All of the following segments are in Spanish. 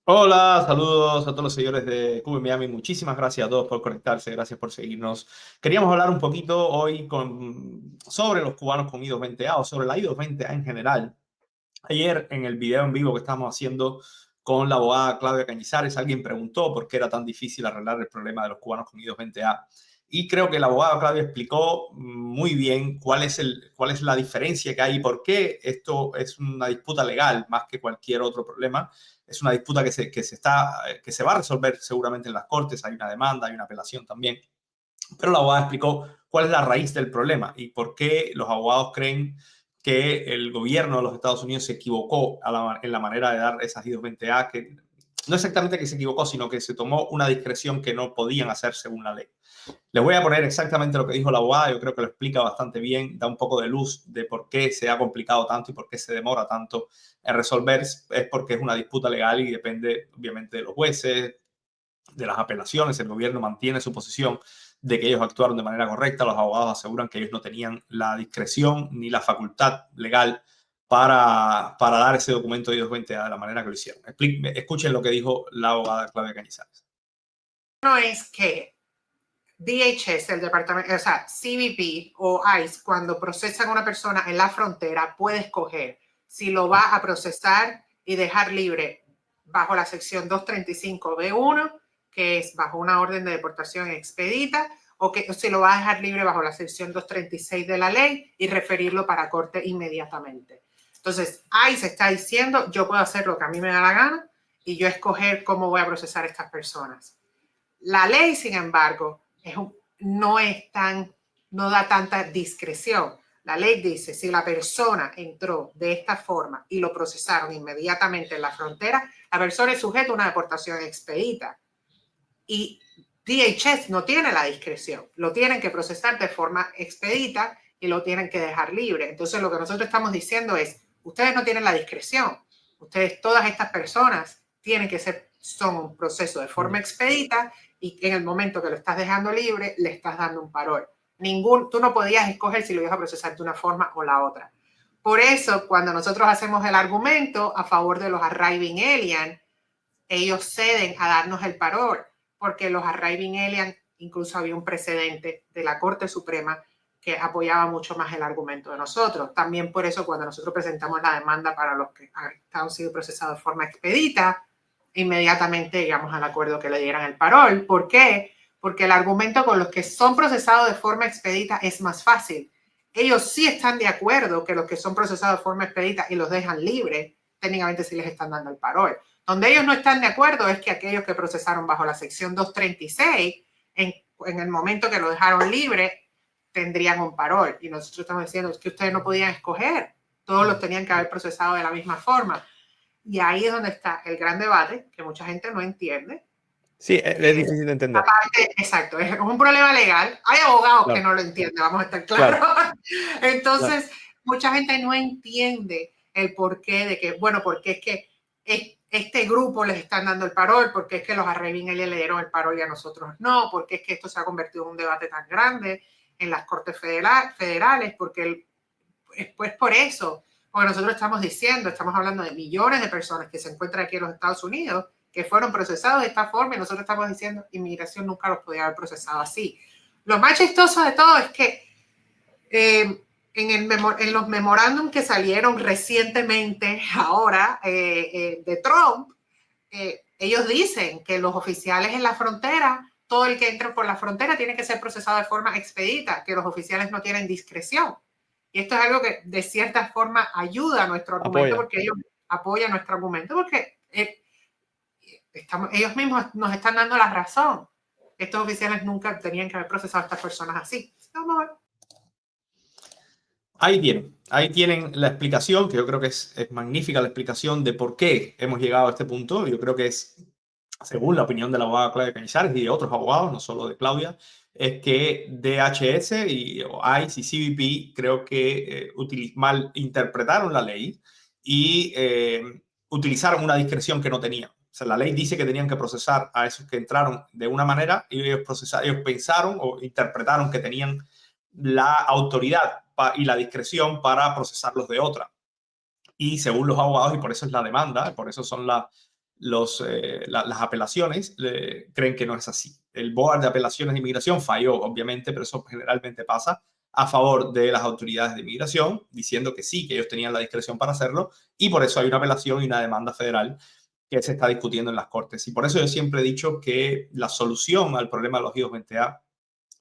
Hola, saludos a todos los seguidores de Cube Miami. Muchísimas gracias a todos por conectarse, gracias por seguirnos. Queríamos hablar un poquito hoy sobre los cubanos con I-220A o sobre la I-220A en general. Ayer en el video en vivo que estábamos haciendo con la abogada Claudia Cañizares, alguien preguntó por qué era tan difícil arreglar el problema de los cubanos con I-220A. Y creo que la abogada Claudia explicó muy bien cuál es la diferencia que hay y por qué esto es una disputa legal más que cualquier otro problema. Es una disputa que se va a resolver seguramente en las cortes. Hay una demanda, hay una apelación también. Pero la abogada explicó cuál es la raíz del problema y por qué los abogados creen que el gobierno de los Estados Unidos se equivocó en la manera de dar esas I-220A, que no exactamente que se equivocó, sino que se tomó una discreción que no podían hacer según la ley. Les voy a poner exactamente lo que dijo la abogada. Yo creo que lo explica bastante bien, da un poco de luz de por qué se ha complicado tanto y por qué se demora tanto en resolver. Es porque es una disputa legal y depende obviamente de los jueces, de las apelaciones. El gobierno mantiene su posición de que ellos actuaron de manera correcta. Los abogados aseguran que ellos no tenían la discreción ni la facultad legal para dar ese documento de I-220A de la manera que lo hicieron. Escuchen lo que dijo la abogada Claudia Cañizares. No es que DHS, el departamento, o sea, CBP o ICE, cuando procesan a una persona en la frontera, puede escoger si lo va a procesar y dejar libre bajo la sección 235B1, que es bajo una orden de deportación expedita, o que si lo va a dejar libre bajo la sección 236 de la ley y referirlo para corte inmediatamente. Entonces, ICE está diciendo, yo puedo hacer lo que a mí me da la gana y yo escoger cómo voy a procesar a estas personas. La ley, sin embargo, no da tanta discreción. La ley dice, si la persona entró de esta forma y lo procesaron inmediatamente en la frontera, la persona es sujeta a una deportación expedita. Y DHS no tiene la discreción. Lo tienen que procesar de forma expedita y lo tienen que dejar libre. Entonces, lo que nosotros estamos diciendo es, ustedes no tienen la discreción. Ustedes, todas estas personas, tienen que son un proceso de forma expedita y en el momento que lo estás dejando libre, le estás dando un parol. Tú no podías escoger si lo ibas a procesar de una forma o la otra. Por eso, cuando nosotros hacemos el argumento a favor de los arriving aliens, ellos ceden a darnos el parol, porque los arriving aliens, incluso había un precedente de la Corte Suprema que apoyaba mucho más el argumento de nosotros. También por eso, cuando nosotros presentamos la demanda para los que han sido procesados de forma expedita, inmediatamente llegamos al acuerdo que le dieran el parol. ¿Por qué? Porque el argumento con los que son procesados de forma expedita es más fácil. Ellos sí están de acuerdo que los que son procesados de forma expedita y los dejan libres, técnicamente sí les están dando el parol. Donde ellos no están de acuerdo es que aquellos que procesaron bajo la sección 236, en el momento que lo dejaron libre, tendrían un parol. Y nosotros estamos diciendo que ustedes no podían escoger. Todos los tenían que haber procesado de la misma forma. Y ahí es donde está el gran debate, que mucha gente no entiende. Sí, es difícil de entender. Aparte, exacto, es un problema legal. Hay abogados que no lo entienden, vamos a estar claros. Entonces, mucha gente no entiende el porqué de que, bueno, porque es que este grupo les están dando el parol, porque es que los arriving aliens le dieron el parol y a nosotros no, porque es que esto se ha convertido en un debate tan grande en las cortes federales, porque pues por eso, porque nosotros estamos hablando de millones de personas que se encuentran aquí en los Estados Unidos, que fueron procesados de esta forma, y nosotros estamos diciendo inmigración nunca los podía haber procesado así. Lo más chistoso de todo es que en los memorándum que salieron recientemente ahora de Trump, ellos dicen que los oficiales en la frontera, todo el que entra por la frontera tiene que ser procesado de forma expedita, que los oficiales no tienen discreción. Y esto es algo que de cierta forma ayuda a nuestro argumento, porque ellos apoyan nuestro argumento, porque ellos mismos nos están dando la razón. Estos oficiales nunca tenían que haber procesado a estas personas así. Vamos a ver. Ahí tienen la explicación, que yo creo que es magnífica la explicación de por qué hemos llegado a este punto. Yo creo que es, según la opinión de la abogada Claudia Cañizares y de otros abogados, no solo de Claudia, es que DHS y ICE y CBP creo que mal interpretaron la ley y utilizaron una discreción que no tenían. O sea, la ley dice que tenían que procesar a esos que entraron de una manera y ellos pensaron o interpretaron que tenían la autoridad y la discreción para procesarlos de otra. Y según los abogados, y por eso es la demanda, por eso son las apelaciones creen que no es así. El Board de Apelaciones de Inmigración falló, obviamente, pero eso generalmente pasa a favor de las autoridades de inmigración, diciendo que sí, que ellos tenían la discreción para hacerlo, y por eso hay una apelación y una demanda federal que se está discutiendo en las cortes. Y por eso yo siempre he dicho que la solución al problema de los I-220A,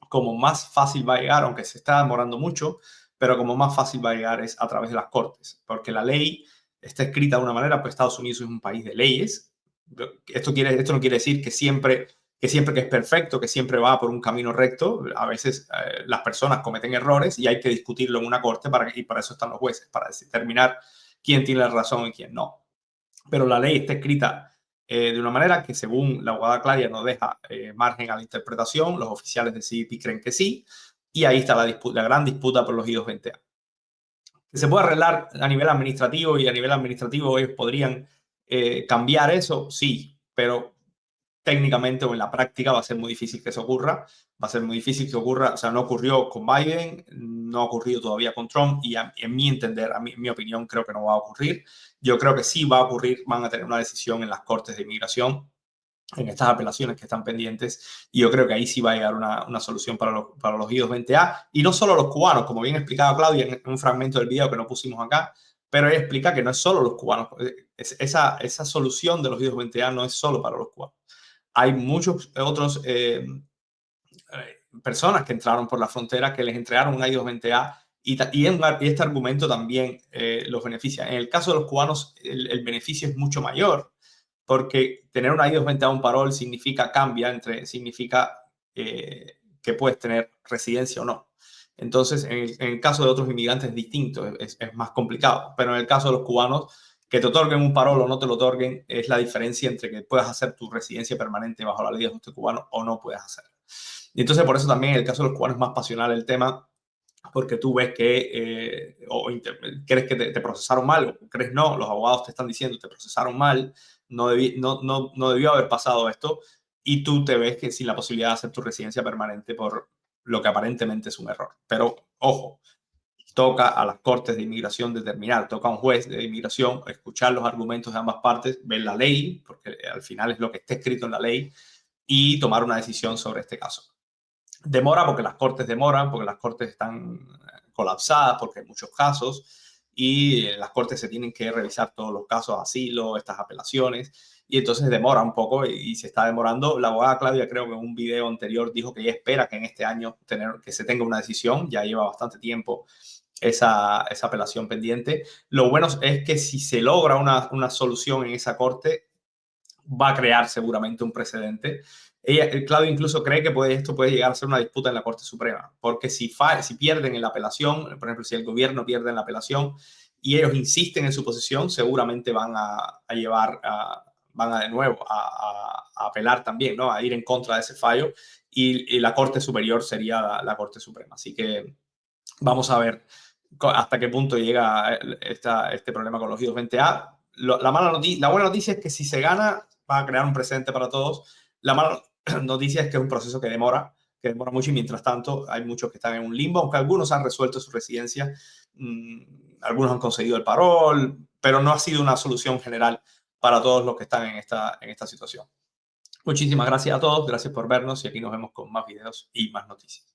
como más fácil va a llegar, aunque se está demorando mucho, pero como más fácil va a llegar es a través de las cortes, porque la ley está escrita de una manera, pues Estados Unidos es un país de leyes. Esto no quiere decir que siempre que es perfecto, que siempre va por un camino recto. A veces las personas cometen errores y hay que discutirlo en una corte y para eso están los jueces, para determinar quién tiene la razón y quién no. Pero la ley está escrita de una manera que, según la abogada Claudia, no deja margen a la interpretación. Los oficiales de CBP creen que sí, y ahí está la gran disputa por los I-220A. Que se puede arreglar a nivel administrativo, y a nivel administrativo ellos podrían cambiar eso, sí, pero técnicamente o en la práctica va a ser muy difícil que eso ocurra. Va a ser muy difícil que ocurra. O sea, no ocurrió con Biden, no ha ocurrido todavía con Trump, y en mi entender, en mi opinión, creo que no va a ocurrir. Yo creo que sí va a ocurrir. Van a tener una decisión en las cortes de inmigración, en estas apelaciones que están pendientes, y yo creo que ahí sí va a llegar una solución para los I-220A, y no solo los cubanos, como bien explicado Claudia en un fragmento del video que no pusimos acá, pero ella explica que no es solo los cubanos. Esa solución de los I-220A no es solo para los cubanos. Hay muchos otros personas que entraron por la frontera que les entregaron un I-220A, y este argumento también los beneficia. En el caso de los cubanos, el beneficio es mucho mayor, porque tener un I-220A, un parol, significa que puedes tener residencia o no. Entonces, en el caso de otros inmigrantes es distinto, es más complicado. Pero en el caso de los cubanos, que te otorguen un parol o no te lo otorguen, es la diferencia entre que puedas hacer tu residencia permanente bajo la ley de ajuste cubano o no puedes hacerlo. Y entonces, por eso también en el caso de los cubanos es más pasional el tema, porque tú ves que crees que te procesaron mal, o crees no, los abogados te están diciendo te procesaron mal, no debió haber pasado esto, y tú te ves que sin la posibilidad de hacer tu residencia permanente por lo que aparentemente es un error. Pero, ojo, toca a las cortes de inmigración determinar, toca a un juez de inmigración escuchar los argumentos de ambas partes, ver la ley, porque al final es lo que está escrito en la ley, y tomar una decisión sobre este caso. Demora porque las cortes demoran, porque las cortes están colapsadas, porque hay muchos casos, y en las cortes se tienen que revisar todos los casos de asilo, estas apelaciones, y entonces demora un poco y se está demorando. La abogada Claudia, creo que en un video anterior dijo que ella espera que en este año que se tenga una decisión. Ya lleva bastante tiempo esa apelación pendiente. Lo bueno es que si se logra una solución en esa corte, va a crear seguramente un precedente. Claudia incluso cree que esto puede llegar a ser una disputa en la Corte Suprema, porque si pierden en la apelación, por ejemplo, si el gobierno pierde en la apelación y ellos insisten en su posición, seguramente van de nuevo a apelar también, ¿no? A ir en contra de ese fallo, y la Corte Superior sería la Corte Suprema. Así que vamos a ver hasta qué punto llega este problema con los I-220A. La buena noticia es que si se gana, va a crear un precedente para todos. La mala noticia es que es un proceso que demora mucho, y mientras tanto hay muchos que están en un limbo, aunque algunos han resuelto su residencia, algunos han conseguido el parol, pero no ha sido una solución general para todos los que están en esta situación. Muchísimas gracias a todos, gracias por vernos, y aquí nos vemos con más videos y más noticias.